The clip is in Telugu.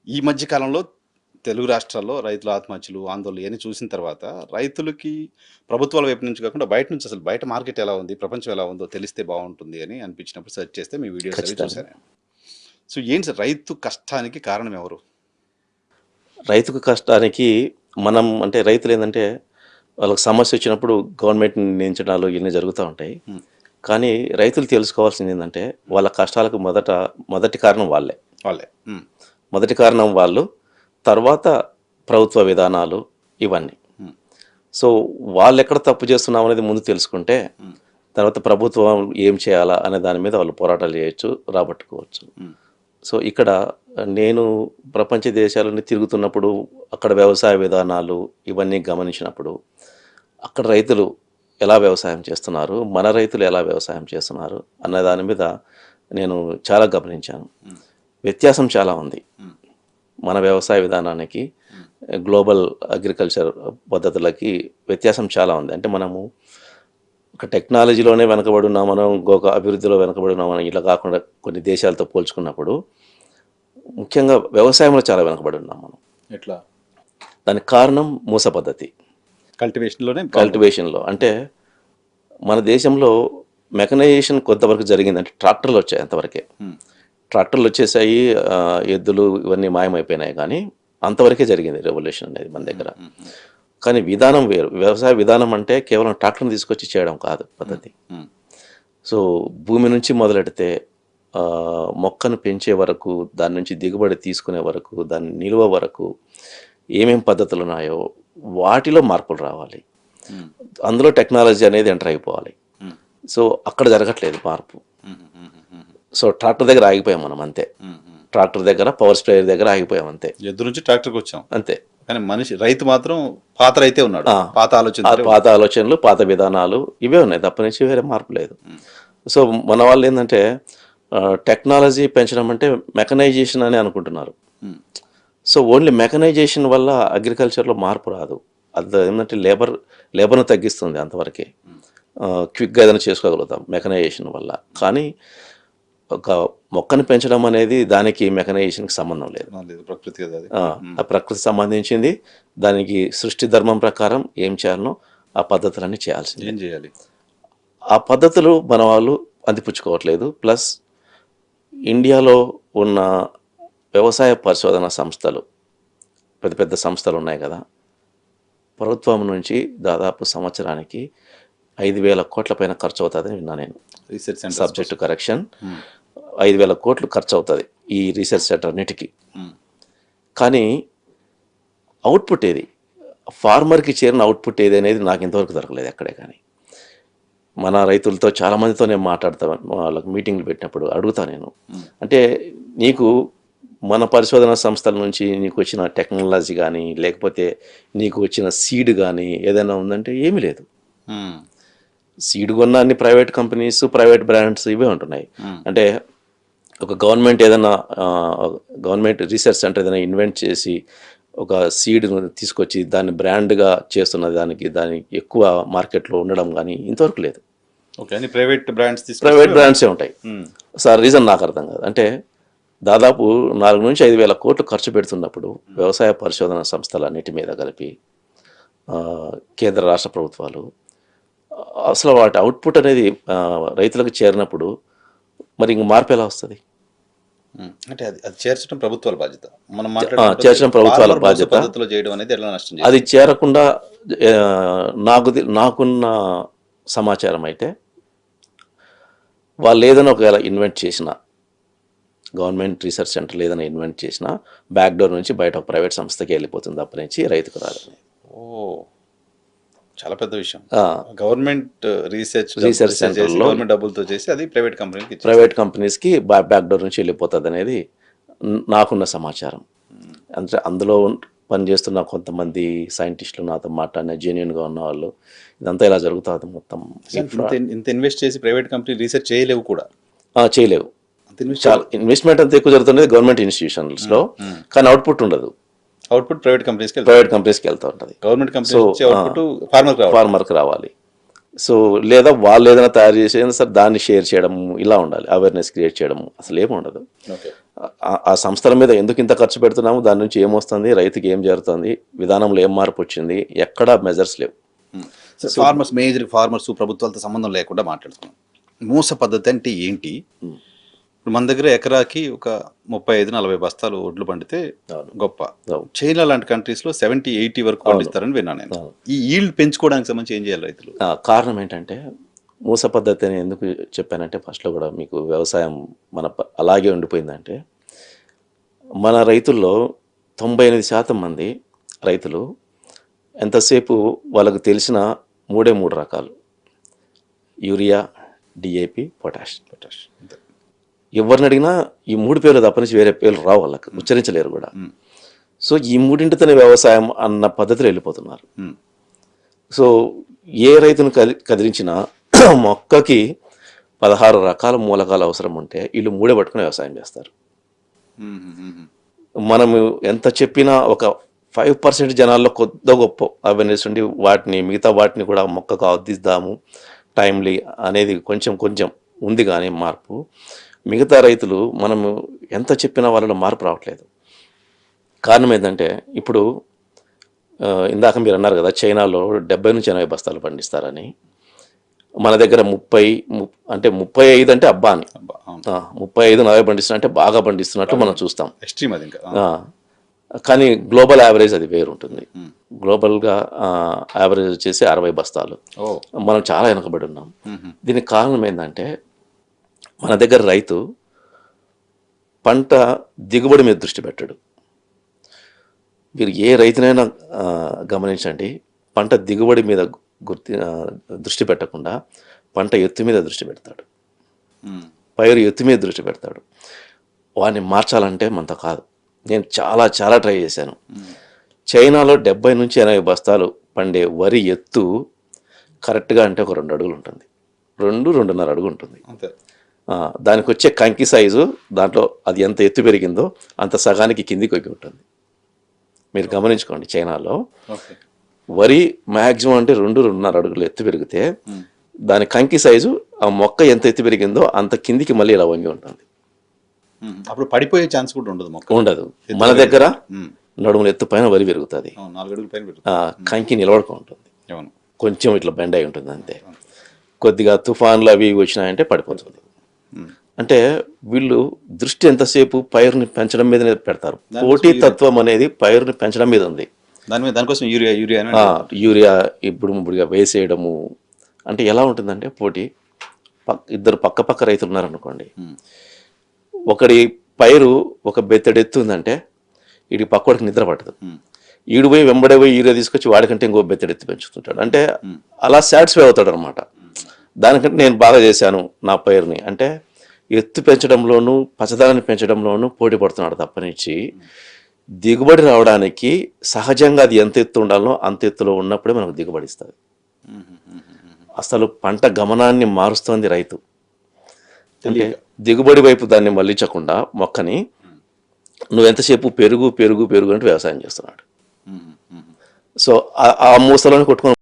ఈ మధ్య కాలంలో తెలుగు రాష్ట్రాల్లో రైతుల ఆత్మహత్యలు, ఆందోళనలు ఇయన్నీ చూసిన తర్వాత రైతులకి ప్రభుత్వాల వైపు నుంచి కాకుండా బయట నుంచి అసలు బయట మార్కెట్ ఎలా ఉంది? ప్రపంచం ఎలా ఉందో తెలిస్తే బావుంటుంది అని అనిపించినప్పుడు సెర్చ్ చేస్తే మీ వీడియోస్ అవి ఖచ్చితంగా. చూసాను నేను. సో, ఏంటి సార్ రైతు కష్టానికి కారణం ఎవరు? రైతుకు కష్టానికి మనం అంటే రైతులేందంటే, వాళ్ళకి సమస్యొచ్చినప్పుడు గవర్నమెంట్‌ని నిందించడాలు ఇయన్నీ జరుగుతా ఉంటాయి. హ్మ్. కానీ రైతులు తెలుసుకోవాల్సిందేందంటే, వాళ్ళ కష్టాలకు మొదటి కారణం వాళ్ళే. వాళ్ళే. హ్మ్. మొదటి కారణం వాళ్ళు, తర్వాత ప్రభుత్వ విధానాలు ఇవన్నీ. హ్మ్. సో, వాళ్ళెక్కడ తప్పు చేస్తున్నామనేది ముందు తెలుసుకుంటే, హ్మ్. తర్వాత ప్రభుత్వం ఏం చేయాలా అనే దాని మీద వాళ్ళు పోరాటాలు చేయొచ్చు, రాబట్టుకోవచ్చు. హ్మ్. సో, ఇక్కడ నేను ప్రపంచ దేశాలని తిరుగుతున్నప్పుడు, అక్కడ వ్యవసాయ విధానాలు ఇవన్నీ గమనించినప్పుడు, అక్కడ రైతులు ఎలా వ్యవసాయం చేస్తున్నారు, మన రైతులు ఎలా వ్యవసాయం చేస్తున్నారు అన్న దాని మీద నేను చాలా గమనించాను. హ్మ్. వ్యత్యాసం చాలా ఉంది. హ్మ్. మన వ్యవసాయ విధానానికి, గ్లోబల్ అగ్రికల్చర్ పద్ధతులకి వ్యత్యాసం చాలా ఉంది. అంటే మనము ఒక టెక్నాలజీలోనే వెనకబడి ఉన్నాం, మనం ఇంకొక అభివృద్ధిలో వెనకబడి ఉన్నాం, మనం ఇలా కాకుండా కొన్ని దేశాలతో పోల్చుకున్నప్పుడు ముఖ్యంగా వ్యవసాయంలో చాలా వెనకబడి ఉన్నాం మనం. ఎట్లా? దానికి కారణం మూస పద్ధతి. కల్టివేషన్‌లోనే ప్రాబ్లమ్. కల్టివేషన్లో అంటే మన దేశంలో మెకనైజేషన్ కొంతవరకు జరిగింది. అంటే ట్రాక్టర్లు వచ్చాయి అంతవరకే. హ్మ్. ట్రాక్టర్లు వచ్చేసాయి, ఎద్దులు ఇవన్నీ మాయమైపోయినాయి. కానీ అంతవరకే జరిగింది రెవల్యూషన్ అనేది మన దగ్గర. హ్మ్. హ్మ్. కానీ విధానం వేరు. వ్యవసాయ విధానం అంటే కేవలం ట్రాక్టర్ని తీసుకొచ్చి చేయడం కాదు పద్ధతి. హ్మ్. సో భూమి నుంచి మొదలెడితే మొక్కను పెంచే వరకు, దాని నుంచి దిగుబడి తీసుకునే వరకు, దాని నిల్వ వరకు ఏమేం పద్ధతులు ఉన్నాయో వాటిలో మార్పులు రావాలి. హ్మ్. అందులో టెక్నాలజీ అనేది ఎంటర్ అయిపోవాలి. హ్మ్. సో అక్కడ జరగట్లేదు మార్పు. హ్మ్. హ్మ్. హ్మ్. సో ట్రాక్టర్ దగ్గర ఆగిపోయాం మనం అంతే. హ్మ్. హ్మ్. ట్రాక్టర్ దగ్గర, పవర్ స్ప్రేయర్ దగ్గర ఆగిపోయాం అంతే. ఎద్దు నుంచి ట్రాక్టర్‌కి వచ్చాం. అంతే. కానీ రైతు మాత్రం పాత రైతే ఉన్నాడు. ఆ, పాత ఆ ఆలోచనతోనే పాత ఉన్నాడు. ఆలోచనలు, పాత విధానాలు ఇవే ఉన్నాయి తప్ప నుంచి వేరే మార్పు లేదు. హ్మ్. సో మన వాళ్ళు ఏంటంటే టెక్నాలజీ పెంచడం అంటే మెకనైజేషన్ అని అనుకుంటున్నారు. హ్మ్. సో ఓన్లీ మెకనైజేషన్ వల్ల అగ్రికల్చర్లో మార్పు రాదు. అది ఏంటంటే లేబర్ను తగ్గిస్తుంది అంతవరకే. క్విక్గా ఏదైనా చేసుకోగలుగుతాం మెకనైజేషన్ వల్ల. కానీ ఒక మొక్కను పెంచడం అనేది దానికి మెకనైజేషన్కి సంబంధం లేదు. లేదు ప్రకృతి కదా అది. ఆ ప్రకృతి సంబంధించింది. దానికి సృష్టి ధర్మం ప్రకారం ఏం చేయాలనో ఆ పద్ధతులన్నీ చేయాల్సిందే. ఏం చేయాలి? ఆ పద్ధతులు మన వాళ్ళు అందిపుచ్చుకోవట్లేదు. ప్లస్ ఇండియాలో ఉన్న వ్యవసాయ పరిశోధన సంస్థలు, పెద్ద పెద్ద సంస్థలు ఉన్నాయి కదా, ప్రభుత్వం నుంచి దాదాపు సంవత్సరానికి 5,000 కోట్ల పైన ఖర్చు అవుతుందని విన్నా నేను. రీసెర్చ్ సెంటర్స్ సబ్జెక్ట్ కోసం. కరెక్షన్. 5,000 కోట్లు ఖర్చు అవుతుంది ఈ రీసెర్చ్ సెంటర్ అన్నిటికీ. కానీ అవుట్పుట్ ఏది, ఫార్మర్కి చేరిన అవుట్పుట్ ఏది అనేది నాకు ఇంతవరకు దొరకలేదు ఎక్కడే. కానీ మన రైతులతో చాలామందితో నేను మాట్లాడతాను, వాళ్ళకి మీటింగ్లు పెట్టినప్పుడు అడుగుతాను నేను. అంటే నీకు మన పరిశోధన సంస్థల నుంచి నీకు వచ్చిన టెక్నాలజీ కానీ, లేకపోతే నీకు వచ్చిన సీడ్ కానీ ఏదైనా ఉందంటే ఏమీ లేదు. సీడ్ కొన్న అన్ని ప్రైవేట్ కంపెనీస్, ప్రైవేట్ బ్రాండ్స్ ఇవే ఉంటున్నాయి. అంటే ఒక గవర్నమెంట్ ఏదైనా గవర్నమెంట్ రీసెర్చ్ సెంటర్ ఏదైనా ఇన్వెంట్ చేసి ఒక సీడ్ తీసుకొచ్చి దాన్ని బ్రాండ్గా చేస్తున్న దానికి ఎక్కువ మార్కెట్లో ఉండడం కానీ ఇంతవరకు లేదు. ఓకే, అన్ని ప్రైవేట్ బ్రాండ్సే ఉంటాయి. సార్ రీజన్ నాకు అర్థం కాదు. అంటే దాదాపు 4 నుంచి 5,000 కోట్లు ఖర్చు పెడుతున్నప్పుడు వ్యవసాయ పరిశోధన సంస్థలన్నిటి మీద కలిపి కేంద్ర రాష్ట్ర ప్రభుత్వాలు అసలు వాటి అవుట్పుట్ అనేది రైతులకు చేరినప్పుడు మరి ఇంక మార్పు ఎలా వస్తుంది? అంటే అది చేర్చడం ప్రభుత్వాల బాధ్యత. మనం చేర్చడం ప్రభుత్వాల బాధ్యత. పద్ధతిలో చేయడం అనేది ఎలా నష్టం అది చేరకుండా నాకున్న సమాచారం అయితే వాళ్ళు ఏదైనా ఒకవేళ ఇన్వెంట్ చేసిన, గవర్నమెంట్ రీసెర్చ్ సెంటర్లు ఏదైనా ఇన్వెంట్ చేసినా బ్యాక్ డోర్ నుంచి బయట ఒక ప్రైవేట్ సంస్థకి వెళ్ళిపోతుంది తప్ప నుంచి రైతుకు రాదు. ఓ, చాలా పెద్ద విషయం. గవర్నమెంట్ రీసెర్చ్ సెంటర్లో గవర్నమెంట్ డబ్బులతో చేసి అది ప్రైవేట్ కంపెనీస్కి బ్యాక్ డోర్ నుంచి వెళ్ళిపోతుంది అనేది నాకున్న సమాచారం. అంటే అందులో పనిచేస్తున్న కొంతమంది సైంటిస్టులు నాతో మాట్లాడిన జెన్యున్గా ఉన్న వాళ్ళు ఇదంతా ఇలా జరుగుతుంది మొత్తం. ఇంత ఇన్వెస్ట్ చేసి ప్రైవేట్ కంపెనీ రీసెర్చ్ చేయలేవు కూడా. చేయలేవు. చాలా ఇన్వెస్ట్మెంట్ అంత ఎక్కువ జరుగుతుంది గవర్నమెంట్ ఇన్స్టిట్యూషన్స్లో, కానీ అవుట్పుట్ ఉండదు. అవుట్పుట్ ప్రైవేట్ కంపెనీస్కి వెళ్తూ ఉంటుంది. గవర్నమెంట్ కంపెనీ ఫార్మర్కి రావాలి. సో లేదా వాళ్ళు ఏదైనా తయారు చేసి సార్ దాన్ని షేర్ చేయడము ఇలా ఉండాలి, అవేర్నెస్ క్రియేట్ చేయడము, అసలు ఏమి ఉండదు. ఓకే. ఆ సంస్థల మీద ఎందుకు ఇంత ఖర్చు పెడుతున్నాము, దాని నుంచి ఏమొస్తుంది, రైతుకి ఏం జరుగుతుంది, విధానంలో ఏం మార్పు వచ్చింది, ఎక్కడా మెజర్స్ లేవు. ఫార్మర్స్ ప్రభుత్వాలతో సంబంధం లేకుండా మాట్లాడుతున్నాం. మూస పద్ధతి అంటే ఏంటి? ఇప్పుడు మన దగ్గర ఎకరాకి ఒక 35-40 బస్తాలు ఒడ్లు పండితే గొప్ప. చైనా లాంటి కంట్రీస్లో 70-80 వరకు పండిస్తారని విన్నాను నేను. ఈ ఈల్డ్ పెంచుకోవడానికి సంబంధించి ఏం చేయాలి రైతులు? కారణం ఏంటంటే, మూస పద్ధతి అని ఎందుకు చెప్పానంటే, ఫస్ట్లో కూడా మీకు వ్యవసాయం అలాగే ఉండిపోయిందంటే, మన రైతుల్లో 98% మంది రైతులు ఎంతసేపు వాళ్ళకు తెలిసిన 3 రకాలు: యూరియా, డిఏపి, పొటాష్. ఎవరిని అడిగినా ఈ 3 పేర్లు తప్పనించి వేరే పేర్లు రావు, వాళ్ళకి ఉచ్చరించలేరు కూడా. సో ఈ 3 వ్యవసాయం అన్న పద్ధతిలో వెళ్ళిపోతున్నారు. సో ఏ రైతును కదిలించినా మొక్కకి 16 రకాల మూలకాలు అవసరం ఉంటే వీళ్ళు 3 పట్టుకుని వ్యవసాయం చేస్తారు. మనము ఎంత చెప్పినా ఒక 5% జనాల్లో కొద్ది గొప్ప అవేర్నెస్ ఉండి మిగతా వాటిని కూడా మొక్కకు అందిద్దాము టైమ్లీ అనేది కొంచెం ఉంది. కానీ మార్పు మిగతా రైతులు మనము ఎంత చెప్పినా వాళ్ళలో మార్పు రావట్లేదు. కారణం ఏంటంటే, ఇప్పుడు ఇందాక మీరు అన్నారు కదా, చైనాలో 70-80 బస్తాలు పండిస్తారని. మన దగ్గర 35 అంటే అబ్బా అని, 35-40 పండిస్తున్నా అంటే బాగా పండిస్తున్నట్టు మనం చూస్తాం. కానీ గ్లోబల్ యావరేజ్ అది వేరు ఉంటుంది. గ్లోబల్గా యావరేజ్ వచ్చేసి 60 బస్తాలు. మనం చాలా వెనకబడి ఉన్నాం. దీనికి కారణం ఏంటంటే, మన దగ్గర రైతు పంట దిగుబడి మీద దృష్టి పెట్టాడు. మీరు ఏ రైతునైనా గమనించండి, పంట దిగుబడి మీద దృష్టి పెట్టకుండా పంట ఎత్తు మీద దృష్టి పెడతాడు, పైరు ఎత్తు మీద దృష్టి పెడతాడు. వాడిని మార్చాలంటే మనతో కాదు. నేను చాలా ట్రై చేశాను. చైనాలో 70-80 బస్తాలు పండే వరి ఎత్తు కరెక్ట్గా అంటే ఒక 2 అడుగులు ఉంటుంది, 2-2.5 అడుగు ఉంటుంది. దానికి వచ్చే కంకి సైజు, దాంట్లో అది ఎంత ఎత్తు పెరిగిందో అంత సగానికి కిందికి వచ్చి ఉంటుంది. మీరు గమనించుకోండి, చైనాలో వరి మ్యాక్సిమం అంటే 2-2.5 అడుగులు ఎత్తు పెరిగితే దాని కంకి సైజు ఆ మొక్క ఎంత ఎత్తు పెరిగిందో అంత కిందికి మళ్ళీ ఇలా వంగి ఉంటుంది. అప్పుడు పడిపోయే ఛాన్స్ కూడా ఉండదు. మన దగ్గర నడుముల ఎత్తు పైన వరి పెరుగుతుంది, కంకి నిలబడుకో ఉంటుంది, కొంచెం ఇట్లా బెండ్ అయి ఉంటుంది అంతే. కొద్దిగా తుఫాన్లు అవి వచ్చినాయంటే పడిపోతుంది. అంటే వీళ్ళు దృష్టి ఎంతసేపు పైరుని పెంచడం మీదనే పెడతారు. పోటీ తత్వం అనేది పైరుని పెంచడం మీద ఉంది. దానికోసం యూరియా ఇప్పుడుగా వేసేయడము. అంటే ఎలా ఉంటుందంటే, పోటీ ఇద్దరు పక్క రైతులు ఉన్నారనుకోండి, ఒకడి పైరు ఒక బెత్తడెత్తు ఉందంటే వీడి పక్కడికి నిద్ర పట్టదు. ఈడు పోయి వెంబడే పోయి యూరియా తీసుకొచ్చి వాడికంటే ఇంకో బెత్తడెత్తి పెంచుతుంటాడు. అంటే అలా సాటిస్ఫై అవుతాడు అనమాట. దానికంటే నేను బాగా చేశాను నా పైరుని అంటే, ఎత్తు పెంచడంలోనూ పచ్చదనాన్ని పెంచడంలోనూ పోటీ పడుతున్నాడు తప్పనిచ్చి, దిగుబడి రావడానికి సహజంగా అది ఎంత ఎత్తు ఉండాలో అంత ఎత్తులో ఉన్నప్పుడే మనకు దిగుబడి ఇస్తుంది. అసలు పంట గమనాన్ని మారుస్తోంది రైతు. అంటే దిగుబడి వైపు దాన్ని మళ్ళించకుండా మొక్కని నువ్వెంతసేపు పెరుగు అంటే వ్యవసాయం చేస్తున్నాడు. సో ఆ మూసలోనే కొట్టుకొని